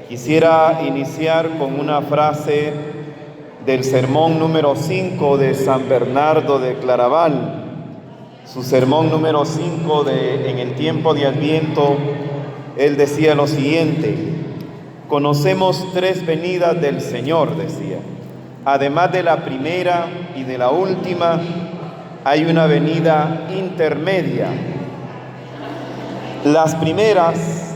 Quisiera iniciar con una frase del sermón número 5 de San Bernardo de Claraval. Su sermón número 5 en el tiempo de Adviento, él decía lo siguiente: conocemos tres venidas del Señor, decía. Además de la primera y de la última, hay una venida intermedia. Las primeras,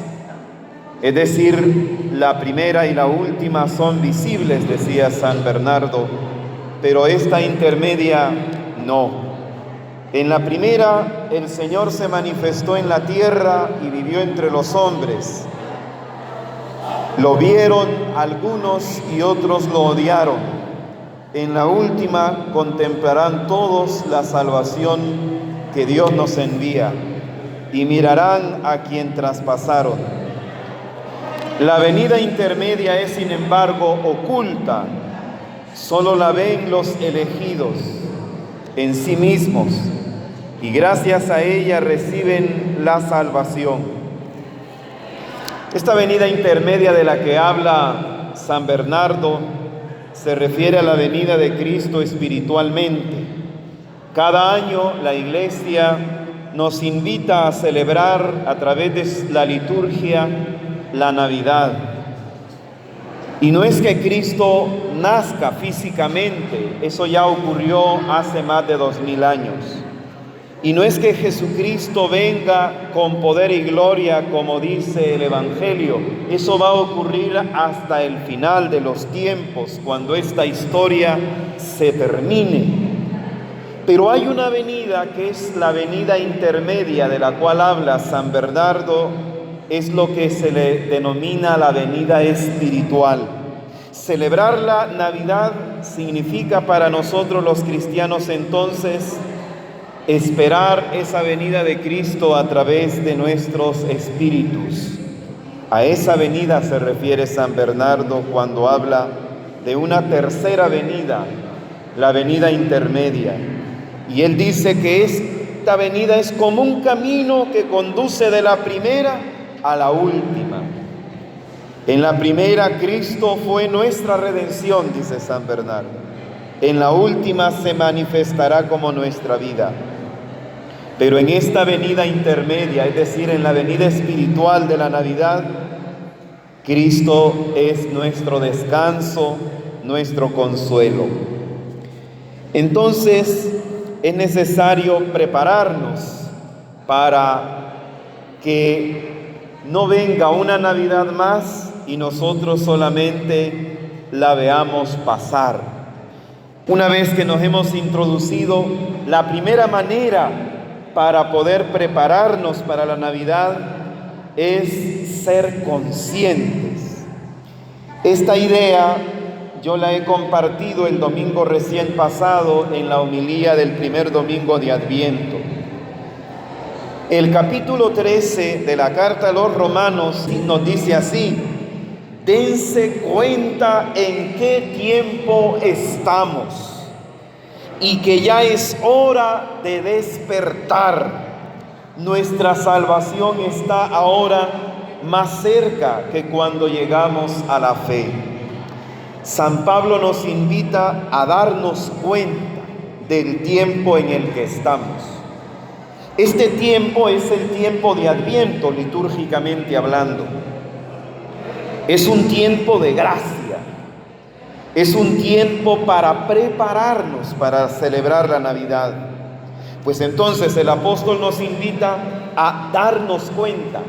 es decir, la primera y la última son visibles, decía San Bernardo, pero esta intermedia no. En la primera, el Señor se manifestó en la tierra y vivió entre los hombres. Lo vieron algunos y otros lo odiaron. En la última contemplarán todos la salvación que Dios nos envía y mirarán a quien traspasaron. La venida intermedia es, sin embargo, oculta. Solo la ven los elegidos en sí mismos y gracias a ella reciben la salvación. Esta venida intermedia de la que habla San Bernardo se refiere a la venida de Cristo espiritualmente. Cada año la Iglesia nos invita a celebrar a través de la liturgia la Navidad. Y no es que Cristo nazca físicamente, eso ya ocurrió hace más de 2000 años. Y no es que Jesucristo venga con poder y gloria, como dice el Evangelio. Eso va a ocurrir hasta el final de los tiempos, cuando esta historia se termine. Pero hay una venida que es la venida intermedia, de la cual habla San Bernardo. Es lo que se le denomina la venida espiritual. Celebrar la Navidad significa para nosotros los cristianos entonces esperar esa venida de Cristo a través de nuestros espíritus. A esa venida se refiere San Bernardo cuando habla de una tercera venida, la venida intermedia. Y él dice que esta venida es como un camino que conduce de la primera a la última. En la primera, Cristo fue nuestra redención, dice San Bernardo. En la última se manifestará como nuestra vida. Pero en esta venida intermedia, es decir, en la venida espiritual de la Navidad, Cristo es nuestro descanso, nuestro consuelo. Entonces, es necesario prepararnos para que no venga una Navidad más y nosotros solamente la veamos pasar. Una vez que nos hemos introducido, la primera manera para poder prepararnos para la Navidad es ser conscientes. Esta idea yo la he compartido el domingo recién pasado en la homilía del primer domingo de Adviento. El capítulo 13 de la carta a los Romanos nos dice así: dense cuenta en qué tiempo estamos y que ya es hora de despertar. Nuestra salvación está ahora más cerca que cuando llegamos a la fe. San Pablo nos invita a darnos cuenta del tiempo en el que estamos. Este tiempo es el tiempo de Adviento, litúrgicamente hablando. Es un tiempo de gracia. Es un tiempo para prepararnos para celebrar la Navidad. Pues entonces el apóstol nos invita a darnos cuenta.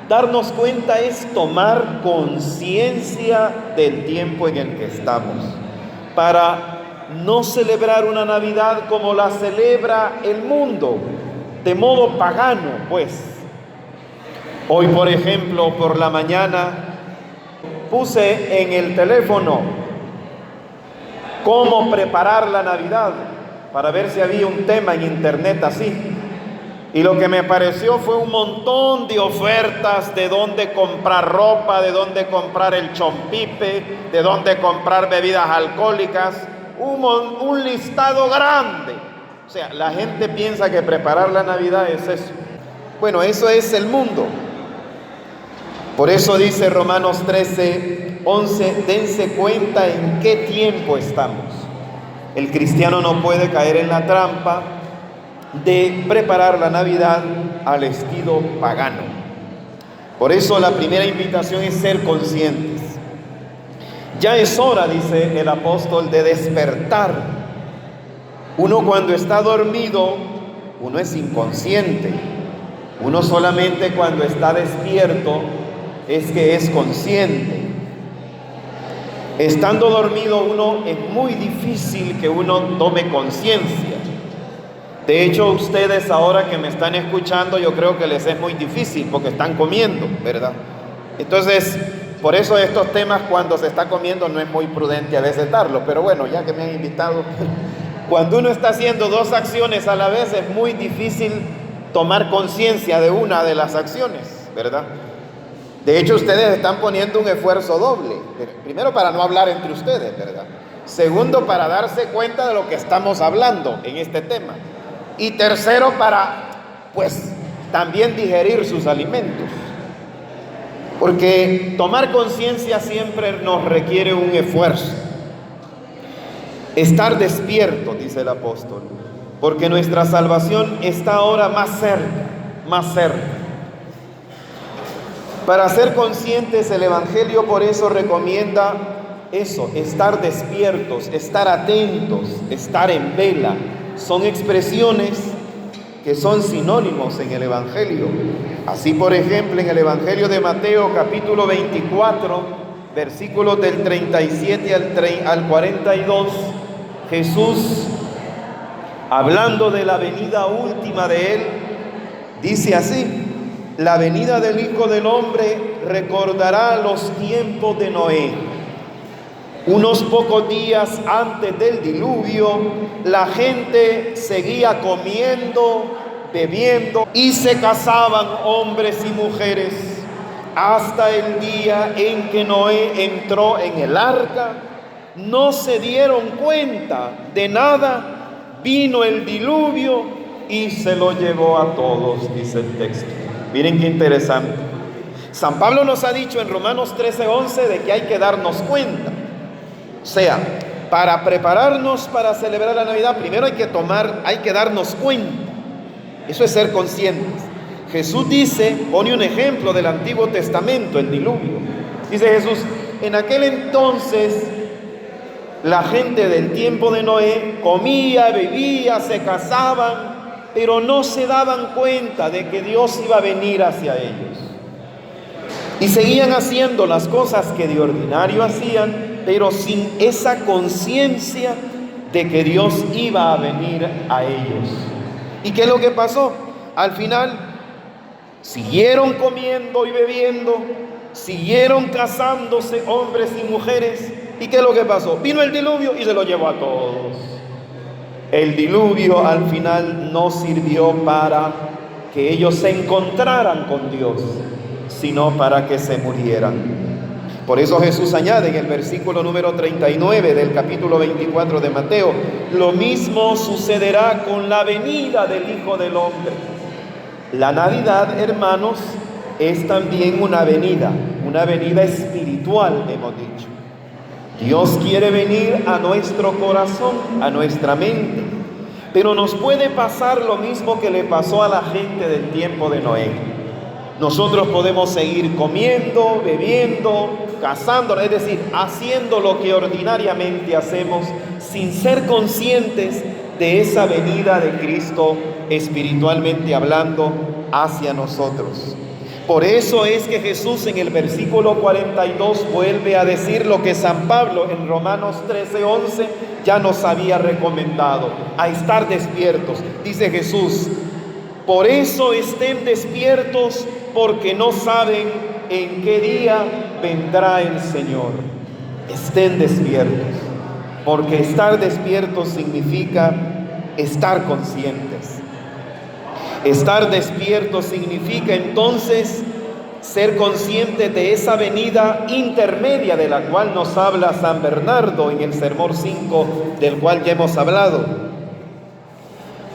Darnos cuenta es tomar conciencia del tiempo en el que estamos, para no celebrar una Navidad como la celebra el mundo, de modo pagano, pues. Hoy, por ejemplo, por la mañana puse en el teléfono cómo preparar la Navidad, para ver si había un tema en internet así. Y lo que me pareció fue un montón de ofertas de dónde comprar ropa, de dónde comprar el chompipe, de dónde comprar bebidas alcohólicas, un listado grande. O sea, la gente piensa que preparar la Navidad es eso. Bueno, eso es el mundo. Por eso dice Romanos 13:11, dense cuenta en qué tiempo estamos. El cristiano no puede caer en la trampa de preparar la Navidad al estilo pagano. Por eso la primera invitación es ser conscientes. Ya es hora, dice el apóstol, de despertar. Uno cuando está dormido, uno es inconsciente. Uno solamente cuando está despierto es que es consciente. Estando dormido uno, es muy difícil que uno tome conciencia. De hecho, ustedes ahora que me están escuchando, yo creo que les es muy difícil porque están comiendo, ¿verdad? Entonces, por eso estos temas cuando se está comiendo no es muy prudente a veces darlos, pero bueno, ya que me han invitado, cuando uno está haciendo dos acciones a la vez es muy difícil tomar conciencia de una de las acciones, ¿verdad? De hecho, ustedes están poniendo un esfuerzo doble. Primero, para no hablar entre ustedes, ¿verdad? Segundo, para darse cuenta de lo que estamos hablando en este tema. Y tercero, para, pues, también digerir sus alimentos. Porque tomar conciencia siempre nos requiere un esfuerzo. Estar despierto, dice el apóstol, porque nuestra salvación está ahora más cerca, más cerca. Para ser conscientes, el Evangelio por eso recomienda eso, estar despiertos, estar atentos, estar en vela. Son expresiones que son sinónimos en el Evangelio. Así, por ejemplo, en el Evangelio de Mateo, capítulo 24, versículos del 37 al 42, Jesús, hablando de la venida última de Él, dice así: la venida del Hijo del Hombre recordará los tiempos de Noé. Unos pocos días antes del diluvio, la gente seguía comiendo, bebiendo y se casaban hombres y mujeres hasta el día en que Noé entró en el arca. No se dieron cuenta de nada, vino el diluvio y se lo llevó a todos, dice el texto. Miren qué interesante. San Pablo nos ha dicho en Romanos 13:11 de que hay que darnos cuenta. O sea, para prepararnos para celebrar la Navidad, primero hay que darnos cuenta. Eso es ser conscientes. Jesús dice, pone un ejemplo del Antiguo Testamento, el diluvio. Dice Jesús, en aquel entonces la gente del tiempo de Noé comía, bebía, se casaban, pero no se daban cuenta de que Dios iba a venir hacia ellos. Y seguían haciendo las cosas que de ordinario hacían, pero sin esa conciencia de que Dios iba a venir a ellos. ¿Y qué es lo que pasó? Al final, siguieron comiendo y bebiendo, siguieron casándose hombres y mujeres. ¿Y qué es lo que pasó? Vino el diluvio y se lo llevó a todos. El diluvio al final no sirvió para que ellos se encontraran con Dios, sino para que se murieran. Por eso Jesús añade en el versículo número 39 del capítulo 24 de Mateo: lo mismo sucederá con la venida del Hijo del Hombre. La Navidad, hermanos, es también una venida espiritual, hemos dicho. Dios quiere venir a nuestro corazón, a nuestra mente, pero nos puede pasar lo mismo que le pasó a la gente del tiempo de Noé. Nosotros podemos seguir comiendo, bebiendo, casándonos, es decir, haciendo lo que ordinariamente hacemos sin ser conscientes de esa venida de Cristo espiritualmente hablando hacia nosotros. Por eso es que Jesús en el versículo 42 vuelve a decir lo que San Pablo en Romanos 13:11 ya nos había recomendado, a estar despiertos. Dice Jesús, por eso estén despiertos, porque no saben en qué día vendrá el Señor. Estén despiertos, porque estar despiertos significa estar conscientes. Estar despierto significa entonces ser conscientes de esa venida intermedia de la cual nos habla San Bernardo en el Sermón 5, del cual ya hemos hablado.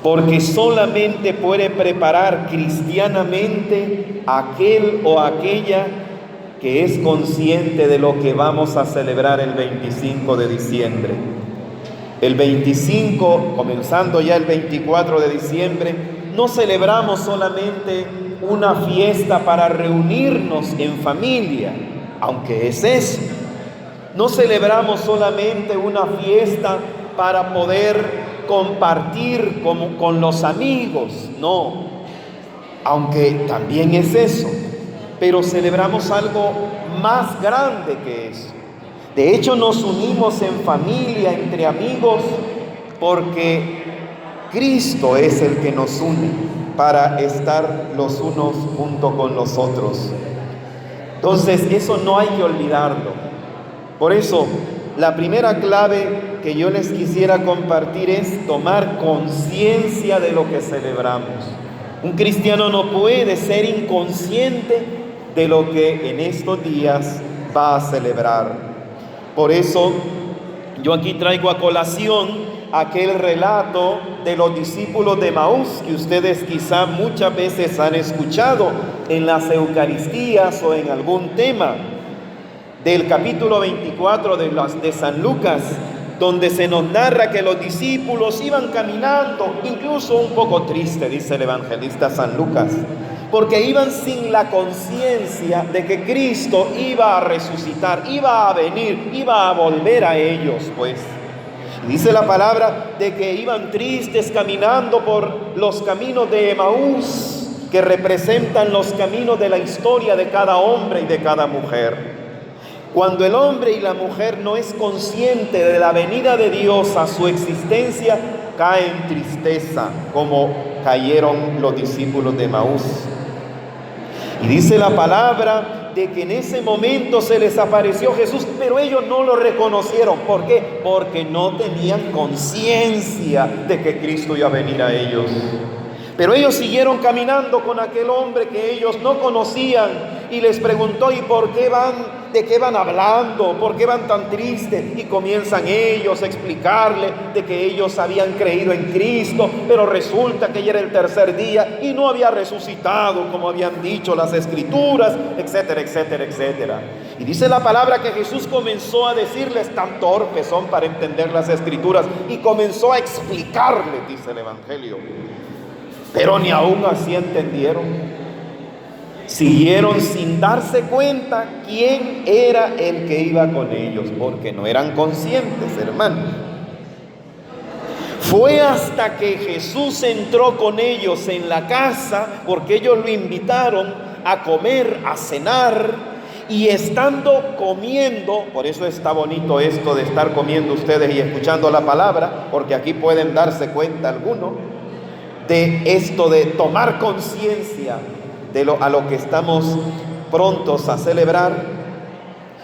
Porque solamente puede preparar cristianamente aquel o aquella que es consciente de lo que vamos a celebrar el 25 de diciembre. El 25, comenzando ya el 24 de diciembre, no celebramos solamente una fiesta para reunirnos en familia, aunque es eso. No celebramos solamente una fiesta para poder compartir con los amigos, no, aunque también es eso, pero celebramos algo más grande que eso. De hecho, nos unimos en familia, entre amigos, porque Cristo es el que nos une para estar los unos junto con los otros. Entonces, eso no hay que olvidarlo. Por eso, la primera clave que yo les quisiera compartir es tomar conciencia de lo que celebramos. Un cristiano no puede ser inconsciente de lo que en estos días va a celebrar. Por eso yo aquí traigo a colación aquel relato de los discípulos de Emaús que ustedes quizá muchas veces han escuchado en las Eucaristías o en algún tema, del capítulo 24 de San Lucas, donde se nos narra que los discípulos iban caminando, incluso un poco triste, dice el evangelista San Lucas, porque iban sin la conciencia de que Cristo iba a resucitar, iba a venir, iba a volver a ellos, pues. Y dice la palabra de que iban tristes caminando por los caminos de Emaús, que representan los caminos de la historia de cada hombre y de cada mujer. Cuando el hombre y la mujer no es consciente de la venida de Dios a su existencia, cae en tristeza, como cayeron los discípulos de Emaús. Y dice la palabra de que en ese momento se les apareció Jesús, pero ellos no lo reconocieron. ¿Por qué? Porque no tenían conciencia de que Cristo iba a venir a ellos. Pero ellos siguieron caminando con aquel hombre que ellos no conocían y les preguntó: ¿y por qué van? ¿De qué van hablando? ¿Por qué van tan tristes? Y comienzan ellos a explicarle de que ellos habían creído en Cristo, pero resulta que ya era el tercer día y no había resucitado como habían dicho las Escrituras, etcétera, etcétera, etcétera. Y dice la palabra que Jesús comenzó a decirles, tan torpes son para entender las Escrituras, y comenzó a explicarles, dice el Evangelio. Pero ni aún así entendieron. Siguieron sin darse cuenta quién era el que iba con ellos, porque no eran conscientes, hermanos. Fue hasta que Jesús entró con ellos en la casa, porque ellos lo invitaron a comer, a cenar, y estando comiendo, por eso está bonito esto de estar comiendo ustedes y escuchando la palabra, porque aquí pueden darse cuenta algunos de esto de tomar conciencia a lo que estamos prontos a celebrar.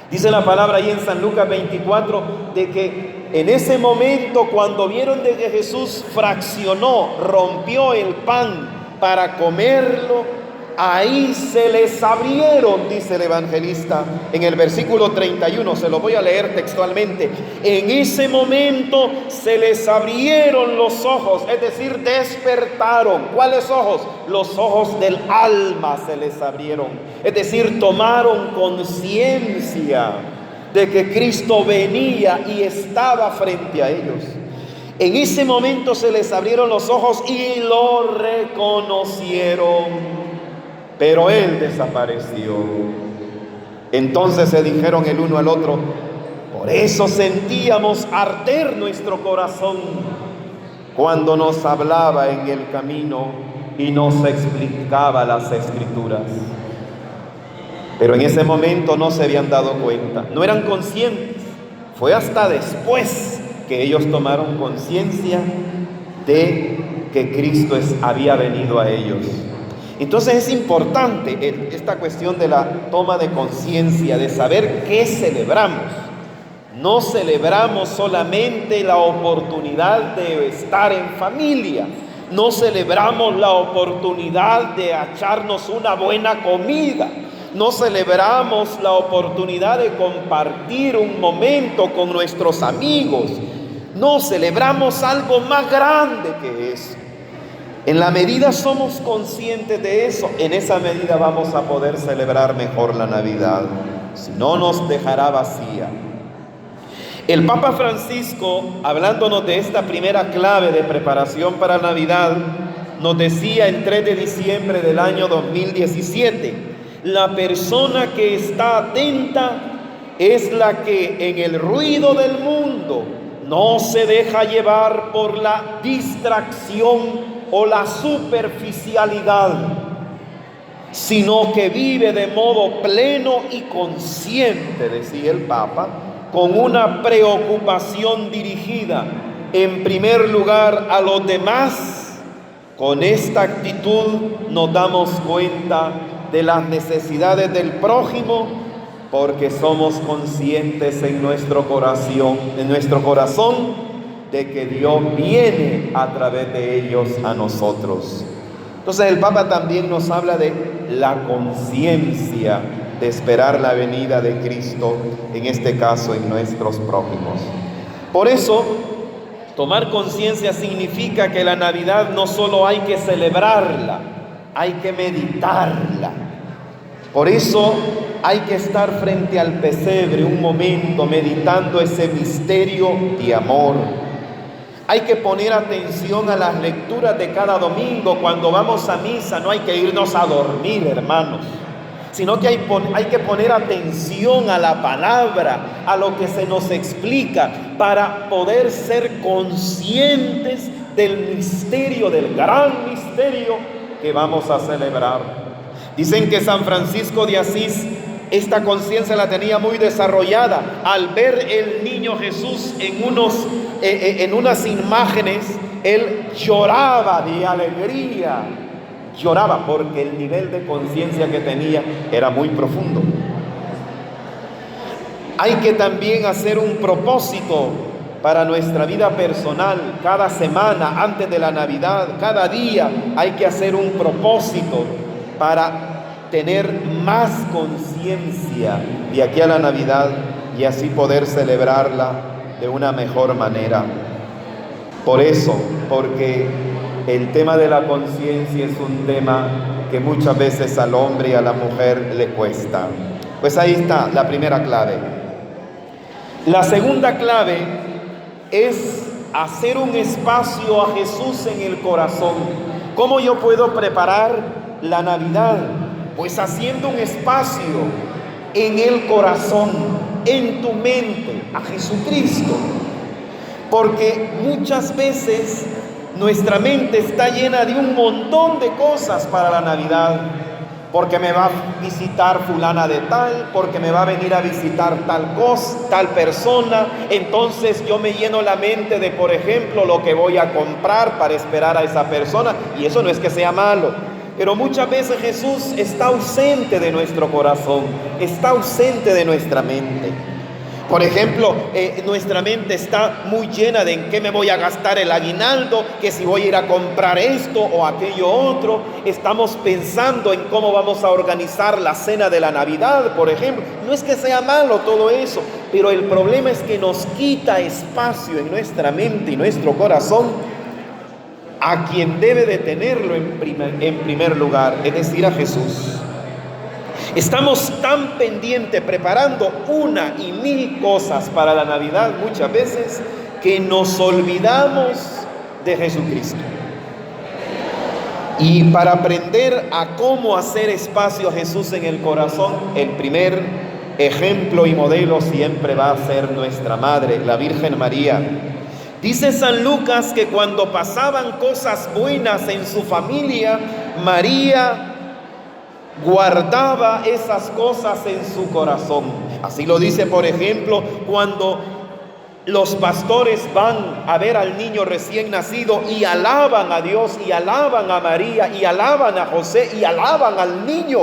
Dice la palabra ahí en San Lucas 24 de que en ese momento, cuando vieron de que Jesús fraccionó, rompió el pan para comerlo, ahí se les abrieron, dice el evangelista en el versículo 31, se lo voy a leer textualmente. En ese momento se les abrieron los ojos, es decir, despertaron. ¿Cuáles ojos? Los ojos del alma se les abrieron, es decir, tomaron conciencia de que Cristo venía y estaba frente a ellos. En ese momento se les abrieron los ojos y lo reconocieron. Pero Él desapareció. Entonces se dijeron el uno al otro: por eso sentíamos arder nuestro corazón cuando nos hablaba en el camino y nos explicaba las Escrituras. Pero en ese momento no se habían dado cuenta, no eran conscientes. Fue hasta después que ellos tomaron conciencia de que Cristo había venido a ellos. Entonces es importante esta cuestión de la toma de conciencia, de saber qué celebramos. No celebramos solamente la oportunidad de estar en familia, no celebramos la oportunidad de echarnos una buena comida, no celebramos la oportunidad de compartir un momento con nuestros amigos, no celebramos algo más grande que eso. En la medida somos conscientes de eso, en esa medida vamos a poder celebrar mejor la Navidad. Si no, nos dejará vacía. El Papa Francisco, hablándonos de esta primera clave de preparación para Navidad, nos decía el 3 de diciembre del año 2017, la persona que está atenta es la que en el ruido del mundo no se deja llevar por la distracción o la superficialidad, sino que vive de modo pleno y consciente, decía el Papa, con una preocupación dirigida en primer lugar a los demás. Con esta actitud nos damos cuenta de las necesidades del prójimo, porque somos conscientes en nuestro corazón de que Dios viene a través de ellos a nosotros. Entonces el Papa también nos habla de la conciencia de esperar la venida de Cristo, en este caso en nuestros prójimos. Por eso, tomar conciencia significa que la Navidad no solo hay que celebrarla, hay que meditarla. Por eso hay que estar frente al pesebre un momento meditando ese misterio de amor. Hay que poner atención a las lecturas de cada domingo. Cuando vamos a misa no hay que irnos a dormir, hermanos, sino que hay que poner atención a la palabra, a lo que se nos explica, para poder ser conscientes del misterio, del gran misterio que vamos a celebrar. Dicen que San Francisco de Asís esta conciencia la tenía muy desarrollada. Al ver el niño Jesús en unas imágenes, él lloraba de alegría. Lloraba porque el nivel de conciencia que tenía era muy profundo. Hay que también hacer un propósito para nuestra vida personal. Cada semana, antes de la Navidad, cada día hay que hacer un propósito para tener más conciencia de aquí a la Navidad y así poder celebrarla de una mejor manera. Por eso, porque el tema de la conciencia es un tema que muchas veces al hombre y a la mujer le cuesta. Pues ahí está la primera clave. La segunda clave es hacer un espacio a Jesús en el corazón. ¿Cómo yo puedo preparar la Navidad? Pues haciendo un espacio en el corazón, en tu mente, a Jesucristo. Porque muchas veces nuestra mente está llena de un montón de cosas para la Navidad. Porque me va a visitar fulana de tal, porque me va a venir a visitar tal persona. Entonces yo me lleno la mente de, por ejemplo, lo que voy a comprar para esperar a esa persona. Y eso no es que sea malo. Pero muchas veces Jesús está ausente de nuestro corazón, está ausente de nuestra mente. Por ejemplo, nuestra mente está muy llena de en qué me voy a gastar el aguinaldo, que si voy a ir a comprar esto o aquello otro. Estamos pensando en cómo vamos a organizar la cena de la Navidad, por ejemplo. No es que sea malo todo eso, pero el problema es que nos quita espacio en nuestra mente y nuestro corazón a quien debe de tenerlo en primer lugar, es decir, a Jesús. Estamos tan pendientes preparando una y mil cosas para la Navidad muchas veces que nos olvidamos de Jesucristo. Y para aprender a cómo hacer espacio a Jesús en el corazón, el primer ejemplo y modelo siempre va a ser nuestra Madre, la Virgen María. Dice San Lucas que cuando pasaban cosas buenas en su familia, María guardaba esas cosas en su corazón. Así lo dice, por ejemplo, cuando los pastores van a ver al niño recién nacido y alaban a Dios, y alaban a María, y alaban a José, y alaban al niño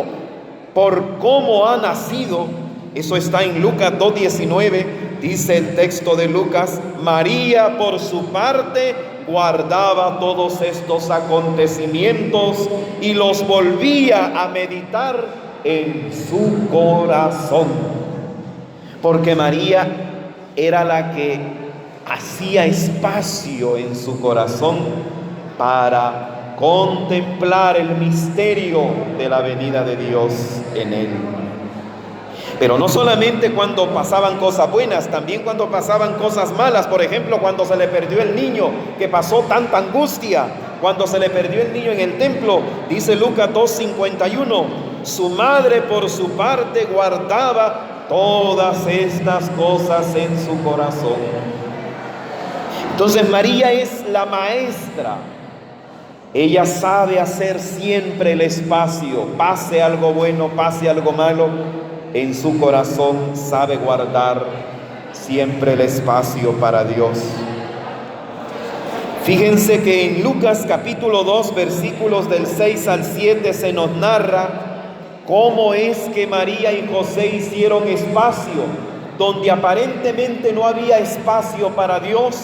por cómo ha nacido. Eso está en Lucas 2:19. Dice el texto de Lucas: María por su parte guardaba todos estos acontecimientos y los volvía a meditar en su corazón. Porque María era la que hacía espacio en su corazón para contemplar el misterio de la venida de Dios en él. Pero no solamente cuando pasaban cosas buenas, también cuando pasaban cosas malas. Por ejemplo, cuando se le perdió el niño, que pasó tanta angustia. Cuando se le perdió el niño en el templo, dice Lucas 2:51, su madre por su parte guardaba todas estas cosas en su corazón. Entonces María es la maestra. Ella sabe hacer siempre el espacio, pase algo bueno, pase algo malo, en su corazón sabe guardar siempre el espacio para Dios. Fíjense que en Lucas capítulo 2, versículos del 6 al 7 se nos narra cómo es que María y José hicieron espacio donde aparentemente no había espacio para Dios.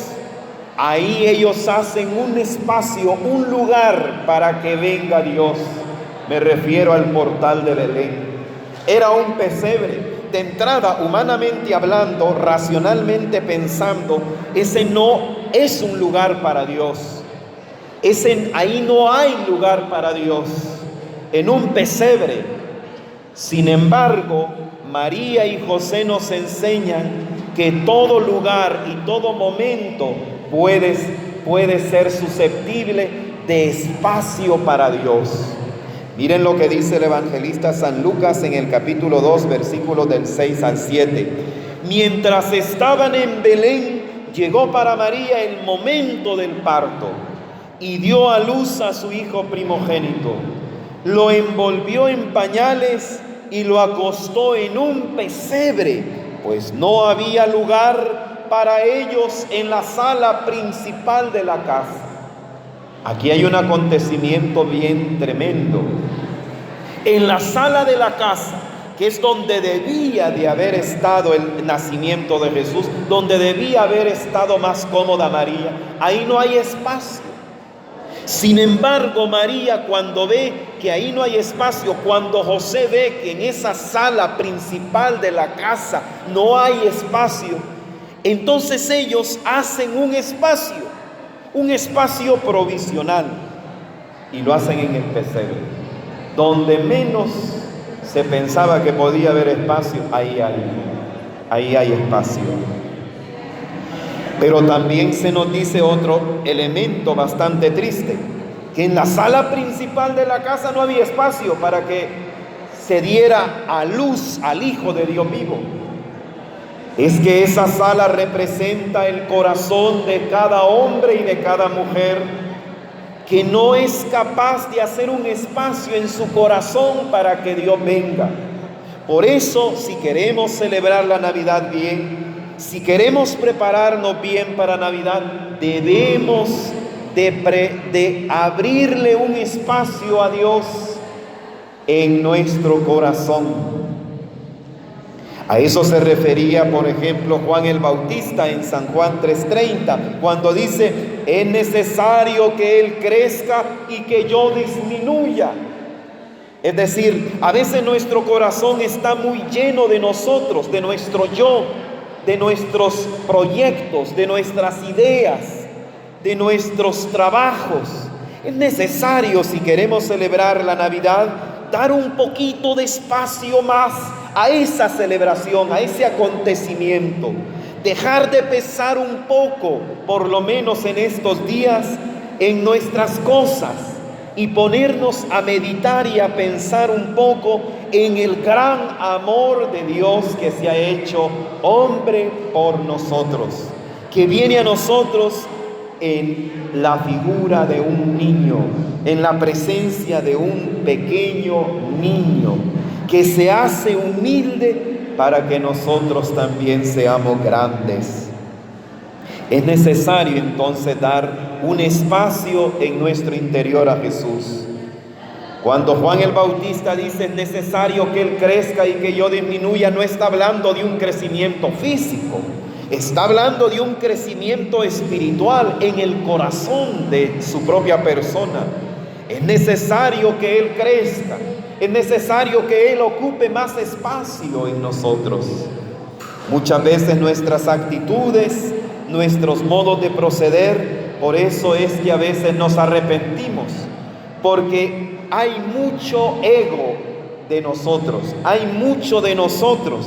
Ahí ellos hacen un espacio, un lugar para que venga Dios. Me refiero al portal de Belén. Era un pesebre. De entrada, humanamente hablando, racionalmente pensando, ese no es un lugar para Dios. Ahí no hay lugar para Dios, en un pesebre. Sin embargo, María y José nos enseñan que todo lugar y todo momento puede ser susceptible de espacio para Dios. Miren lo que dice el evangelista San Lucas en el capítulo 2, versículos del 6 al 7. Mientras estaban en Belén, llegó para María el momento del parto y dio a luz a su hijo primogénito. Lo envolvió en pañales y lo acostó en un pesebre, pues no había lugar para ellos en la sala principal de la casa. Aquí hay un acontecimiento bien tremendo. En la sala de la casa, que es donde debía de haber estado el nacimiento de Jesús, donde debía haber estado más cómoda María, ahí no hay espacio. Sin embargo, María, cuando ve que ahí no hay espacio, cuando José ve que en esa sala principal de la casa no hay espacio, entonces ellos hacen un espacio provisional, y lo hacen en el pesebre, donde menos se pensaba que podía haber espacio. Ahí hay espacio. Pero también se nos dice otro elemento bastante triste, que en la sala principal de la casa no había espacio para que se diera a luz al Hijo de Dios vivo. Es que esa sala representa el corazón de cada hombre y de cada mujer que no es capaz de hacer un espacio en su corazón para que Dios venga. Por eso, si queremos celebrar la Navidad bien, si queremos prepararnos bien para Navidad, debemos de abrirle un espacio a Dios en nuestro corazón. A eso se refería, por ejemplo, Juan el Bautista en San Juan 3:30, cuando dice: es necesario que Él crezca y que yo disminuya. Es decir, a veces nuestro corazón está muy lleno de nosotros, de nuestro yo, de nuestros proyectos, de nuestras ideas, de nuestros trabajos. Es necesario, si queremos celebrar la Navidad, dar un poquito de espacio más a esa celebración, a ese acontecimiento. Dejar de pesar un poco, por lo menos en estos días, en nuestras cosas y ponernos a meditar y a pensar un poco en el gran amor de Dios que se ha hecho hombre por nosotros, que viene a nosotros en la figura de un niño, en la presencia de un pequeño niño que se hace humilde para que nosotros también seamos grandes. Es necesario entonces dar un espacio en nuestro interior a Jesús. Cuando Juan el Bautista dice: es necesario que Él crezca y que yo disminuya, no está hablando de un crecimiento físico, está hablando de un crecimiento espiritual en el corazón de su propia persona. Es necesario que Él crezca, es necesario que Él ocupe más espacio en nosotros. Muchas veces nuestras actitudes, nuestros modos de proceder, por eso es que a veces nos arrepentimos, porque hay mucho ego de nosotros, hay mucho de nosotros,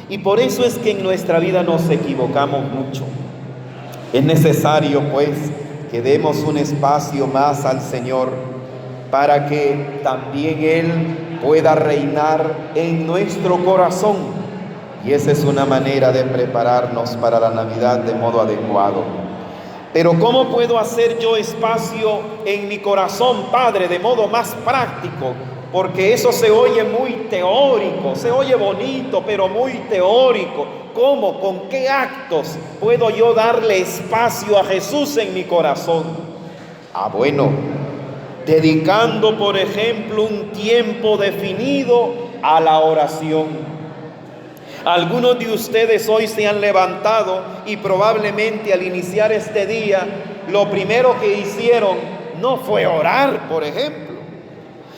y por eso es que en nuestra vida nos equivocamos mucho. Es necesario, pues, que demos un espacio más al Señor para que también Él pueda reinar en nuestro corazón. Y esa es una manera de prepararnos para la Navidad de modo adecuado. Pero ¿cómo puedo hacer yo espacio en mi corazón, Padre, de modo más práctico? Porque eso se oye muy teórico, se oye bonito, pero muy teórico. ¿Cómo? ¿Con qué actos puedo yo darle espacio a Jesús en mi corazón? Bueno, dedicando, por ejemplo, un tiempo definido a la oración. Algunos de ustedes hoy se han levantado y probablemente al iniciar este día, lo primero que hicieron no fue orar, por ejemplo,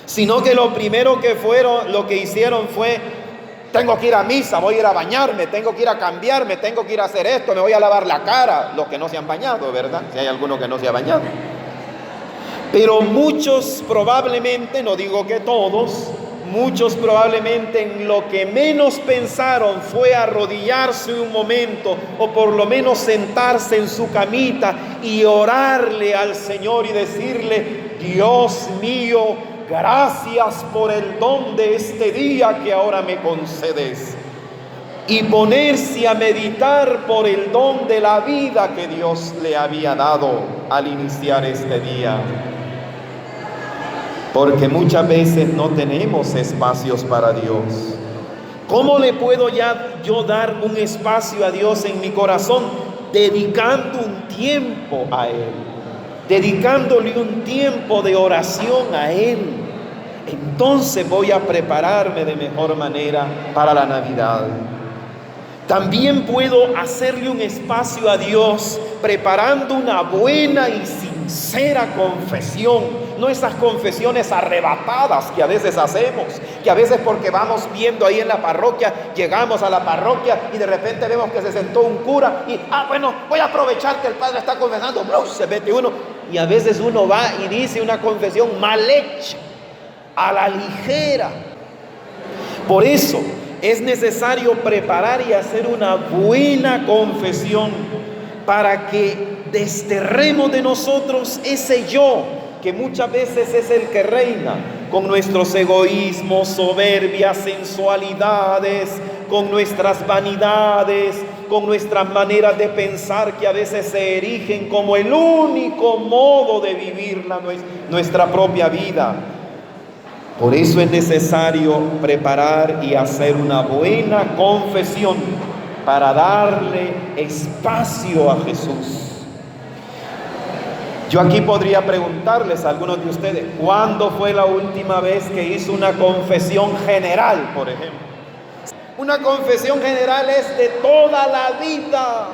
sino que lo que hicieron fue: tengo que ir a misa, voy a ir a bañarme, tengo que ir a cambiarme, tengo que ir a hacer esto, me voy a lavar la cara. Los que no se han bañado, ¿verdad? Si hay alguno que no se ha bañado. Pero muchos probablemente, no digo que todos, muchos probablemente en lo que menos pensaron fue arrodillarse un momento, o por lo menos sentarse en su camita y orarle al Señor y decirle: Dios mío, gracias por el don de este día que ahora me concedes. Y ponerse a meditar por el don de la vida que Dios le había dado al iniciar este día. Porque muchas veces no tenemos espacios para Dios. ¿Cómo le puedo yo dar un espacio a Dios en mi corazón? Dedicando un tiempo a Él, dedicándole un tiempo de oración a Él. Entonces voy a prepararme de mejor manera para la Navidad. También puedo hacerle un espacio a Dios preparando una buena y sincera confesión. No esas confesiones arrebatadas que a veces hacemos, que a veces porque vamos viendo ahí en la parroquia, llegamos a la parroquia y de repente vemos que se sentó un cura y, bueno, voy a aprovechar que el padre está confesando, se mete uno, y a veces uno va y dice una confesión mal hecha, a la ligera. Por eso es necesario preparar y hacer una buena confesión para que desterremos de nosotros ese yo que muchas veces es el que reina, con nuestros egoísmos, soberbias, sensualidades, con nuestras vanidades, con nuestras maneras de pensar que a veces se erigen como el único modo de vivir nuestra propia vida. Por eso es necesario preparar y hacer una buena confesión para darle espacio a Jesús. Yo aquí podría preguntarles a algunos de ustedes: ¿cuándo fue la última vez que hizo una confesión general, por ejemplo? Una confesión general es de toda la vida,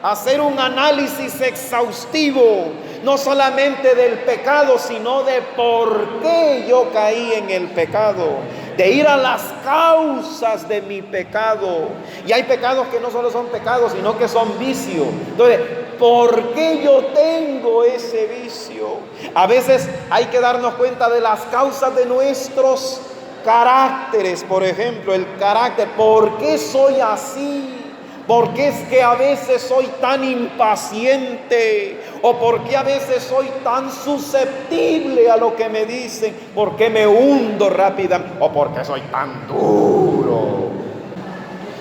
hacer un análisis exhaustivo, no solamente del pecado, sino de por qué yo caí en el pecado, de ir a las causas de mi pecado. Y hay pecados que no solo son pecados, sino que son vicios. Entonces, ¿por qué yo tengo ese vicio? A veces hay que darnos cuenta de las causas de nuestros caracteres, por ejemplo, el carácter. ¿Por qué soy así? ¿Por qué es que a veces soy tan impaciente? ¿O por qué a veces soy tan susceptible a lo que me dicen? ¿Por qué me hundo rápidamente? ¿O por qué soy tan duro?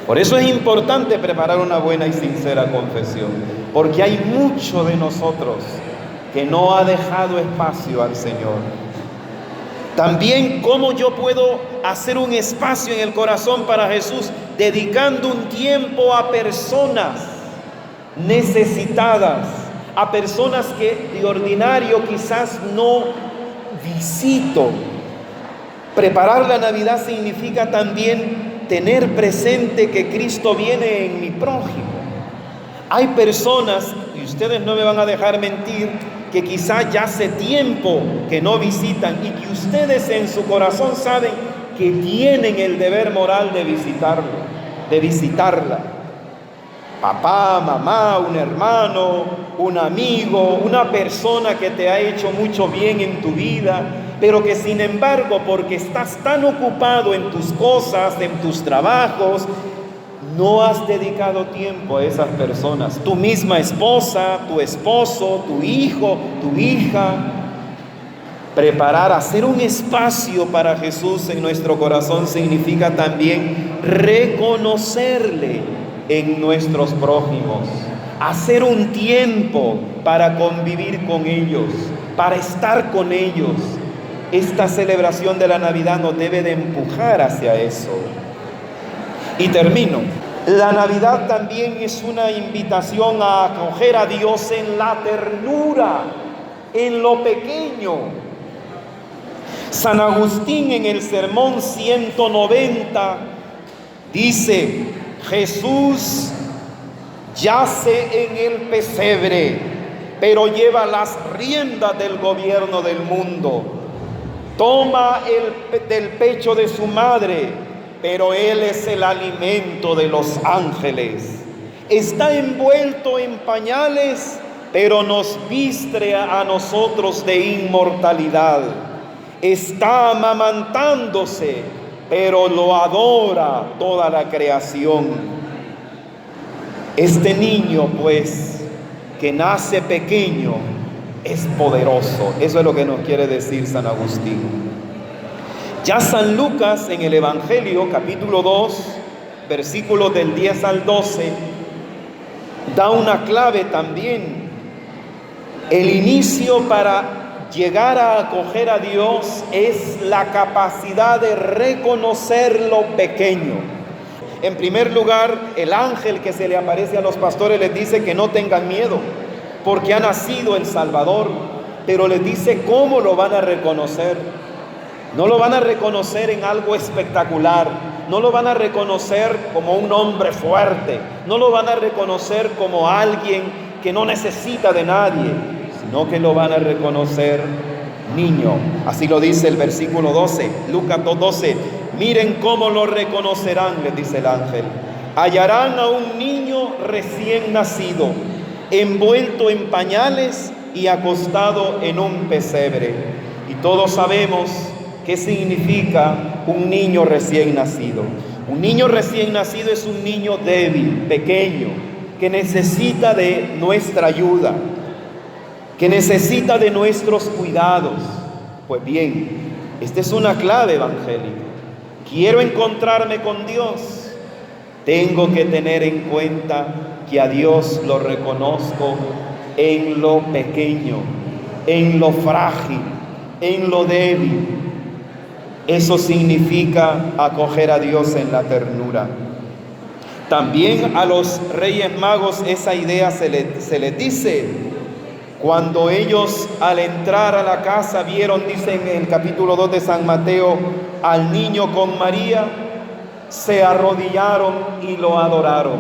Por eso es importante preparar una buena y sincera confesión, porque hay mucho de nosotros que no ha dejado espacio al Señor. También, ¿cómo yo puedo hacer un espacio en el corazón para Jesús? Dedicando un tiempo a personas necesitadas, a personas que de ordinario quizás no visito. Preparar la Navidad significa también tener presente que Cristo viene en mi prójimo. Hay personas, y ustedes no me van a dejar mentir, que quizás ya hace tiempo que no visitan y que ustedes en su corazón saben que tienen el deber moral de visitarlo, de visitarla. Papá, mamá, un hermano, un amigo, una persona que te ha hecho mucho bien en tu vida pero que sin embargo, porque estás tan ocupado en tus cosas, en tus trabajos, no has dedicado tiempo a esas personas. Tu misma esposa, tu esposo, tu hijo, tu hija. Preparar, hacer un espacio para Jesús en nuestro corazón significa también reconocerle en nuestros prójimos. Hacer un tiempo para convivir con ellos, para estar con ellos. Esta celebración de la Navidad nos debe de empujar hacia eso. Y termino. La Navidad también es una invitación a acoger a Dios en la ternura, en lo pequeño. San Agustín en el Sermón 190 dice: Jesús yace en el pesebre, pero lleva las riendas del gobierno del mundo. Toma del pecho de su madre, pero Él es el alimento de los ángeles. Está envuelto en pañales, pero nos viste a nosotros de inmortalidad. Está amamantándose, pero lo adora toda la creación. Este niño, pues, que nace pequeño, es poderoso. Eso es lo que nos quiere decir San Agustín. Ya San Lucas en el Evangelio, capítulo 2, versículos del 10 al 12, da una clave también. El inicio para llegar a acoger a Dios es la capacidad de reconocer lo pequeño. En primer lugar, el ángel que se le aparece a los pastores les dice que no tengan miedo, porque ha nacido el Salvador, pero les dice cómo lo van a reconocer. No lo van a reconocer en algo espectacular, no lo van a reconocer como un hombre fuerte, no lo van a reconocer como alguien que no necesita de nadie, sino que lo van a reconocer niño. Así lo dice el versículo 12, Lucas 2:12. Miren cómo lo reconocerán, les dice el ángel. Hallarán a un niño recién nacido, envuelto en pañales y acostado en un pesebre. Y todos sabemos qué significa un niño recién nacido. Un niño recién nacido es un niño débil, pequeño, que necesita de nuestra ayuda, que necesita de nuestros cuidados. Pues bien, esta es una clave evangélica. Quiero encontrarme con Dios, tengo que tener en cuenta que a Dios lo reconozco en lo pequeño, en lo frágil, en lo débil. Eso significa acoger a Dios en la ternura. También a los Reyes Magos esa idea se les dice. Cuando ellos al entrar a la casa vieron, dice en el capítulo 2 de San Mateo, al niño con María, se arrodillaron y lo adoraron,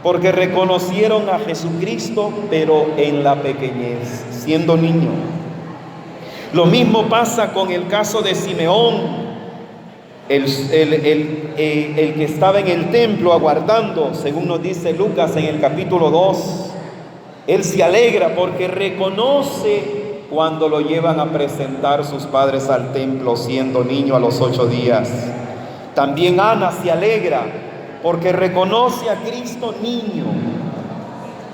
porque reconocieron a Jesucristo, pero en la pequeñez, siendo niño. Lo mismo pasa con el caso de Simeón, el que estaba en el templo aguardando, según nos dice Lucas en el capítulo 2. Él se alegra porque reconoce cuando lo llevan a presentar sus padres al templo siendo niño a los 8 días. También Ana se alegra porque reconoce a Cristo niño.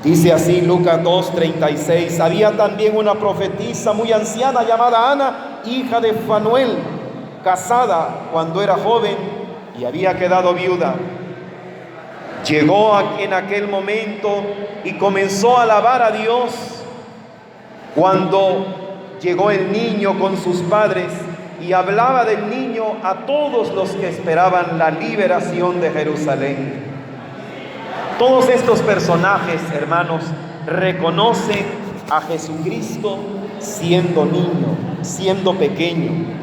Dice así Lucas 2:36. Había también una profetisa muy anciana llamada Ana, hija de Fanuel, casada cuando era joven y había quedado viuda. Llegó en aquel momento y comenzó a alabar a Dios cuando llegó el niño con sus padres y hablaba del niño a todos los que esperaban la liberación de Jerusalén. Todos estos personajes, hermanos, reconocen a Jesucristo siendo niño, siendo pequeño.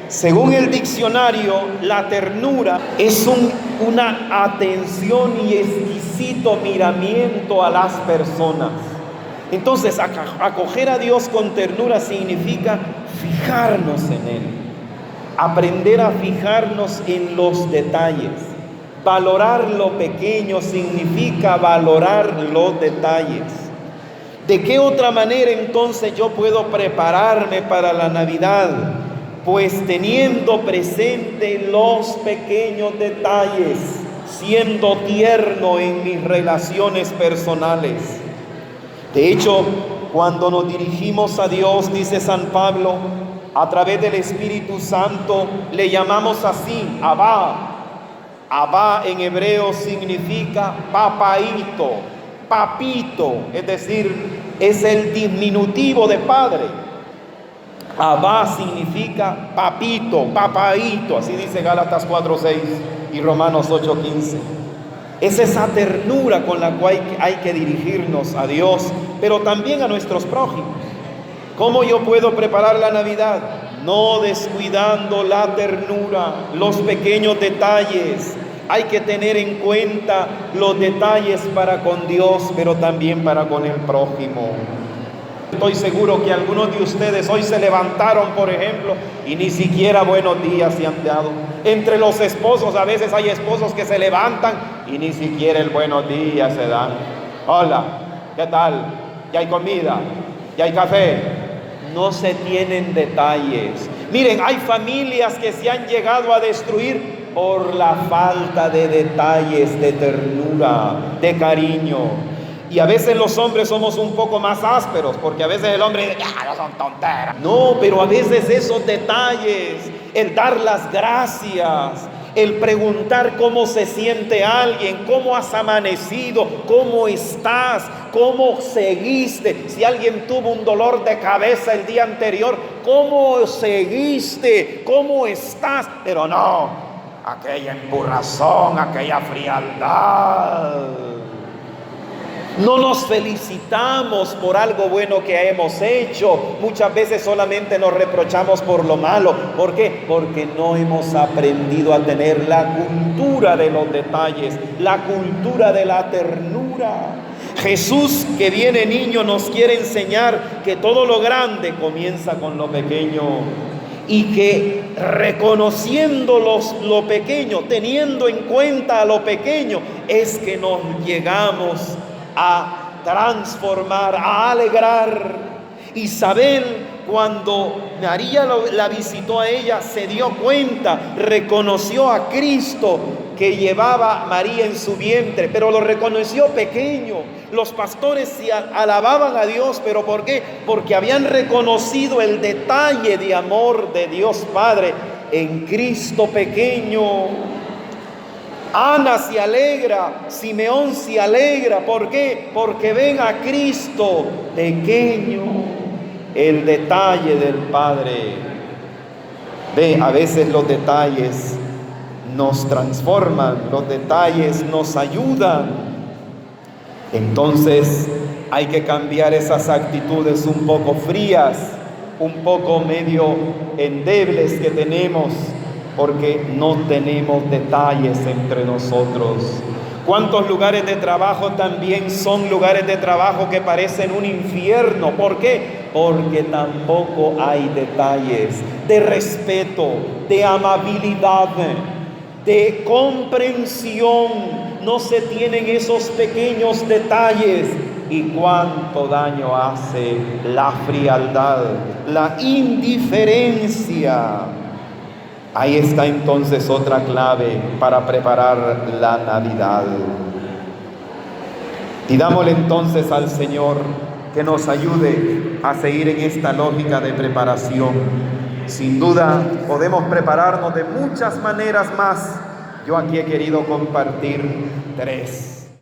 Según el diccionario, la ternura es una atención y exquisito miramiento a las personas. Entonces, acoger a Dios con ternura significa fijarnos en Él, aprender a fijarnos en los detalles. Valorar lo pequeño significa valorar los detalles. ¿De qué otra manera entonces yo puedo prepararme para la Navidad? Pues teniendo presente los pequeños detalles, siendo tierno en mis relaciones personales. De hecho, cuando nos dirigimos a Dios, dice San Pablo, a través del Espíritu Santo, le llamamos así, Abba. Abba en hebreo significa papaito, papito, es decir, es el diminutivo de padre. Abba significa papito, papaito, así dice Gálatas 4:6 y Romanos 8:15. Es esa ternura con la cual hay que dirigirnos a Dios, pero también a nuestros prójimos. ¿Cómo yo puedo preparar la Navidad? No descuidando la ternura, los pequeños detalles. Hay que tener en cuenta los detalles para con Dios, pero también para con el prójimo. Estoy seguro que algunos de ustedes hoy se levantaron, por ejemplo, y ni siquiera buenos días se han dado. Entre los esposos, a veces hay esposos que se levantan y ni siquiera el buenos días se dan. Hola, ¿qué tal? ¿Ya hay comida? ¿Ya hay café? No se tienen detalles. Miren, hay familias que se han llegado a destruir por la falta de detalles, de ternura, de cariño. Y a veces los hombres somos un poco más ásperos, porque a veces el hombre dice, ya, no son tonteras. No, pero a veces esos detalles, el dar las gracias, el preguntar cómo se siente alguien, cómo has amanecido, cómo estás, cómo seguiste. Si alguien tuvo un dolor de cabeza el día anterior, cómo seguiste, cómo estás. Pero no, aquella empurrazón, aquella frialdad. No nos felicitamos por algo bueno que hemos hecho. Muchas veces solamente nos reprochamos por lo malo. ¿Por qué? Porque no hemos aprendido a tener la cultura de los detalles, la cultura de la ternura. Jesús, que viene niño, nos quiere enseñar que todo lo grande comienza con lo pequeño. Y que reconociendo lo pequeño, teniendo en cuenta a lo pequeño, es que nos llegamos a transformar, a alegrar. Isabel, cuando María la visitó a ella, se dio cuenta, reconoció a Cristo que llevaba María en su vientre, pero lo reconoció pequeño. Los pastores se alababan a Dios, ¿pero por qué? Porque habían reconocido el detalle de amor de Dios Padre en Cristo pequeño. Ana se alegra, Simeón se alegra. ¿Por qué? Porque ven a Cristo pequeño, el detalle del Padre. Ve, a veces los detalles nos transforman, los detalles nos ayudan. Entonces hay que cambiar esas actitudes un poco frías, un poco medio endebles que tenemos, porque no tenemos detalles entre nosotros. ¿Cuántos lugares de trabajo también son lugares de trabajo que parecen un infierno? ¿Por qué? Porque tampoco hay detalles de respeto, de amabilidad, de comprensión. No se tienen esos pequeños detalles. ¿Y cuánto daño hace la frialdad, la indiferencia? Ahí está entonces otra clave para preparar la Navidad. Pidámosle entonces al Señor que nos ayude a seguir en esta lógica de preparación. Sin duda podemos prepararnos de muchas maneras más. Yo aquí he querido compartir 3.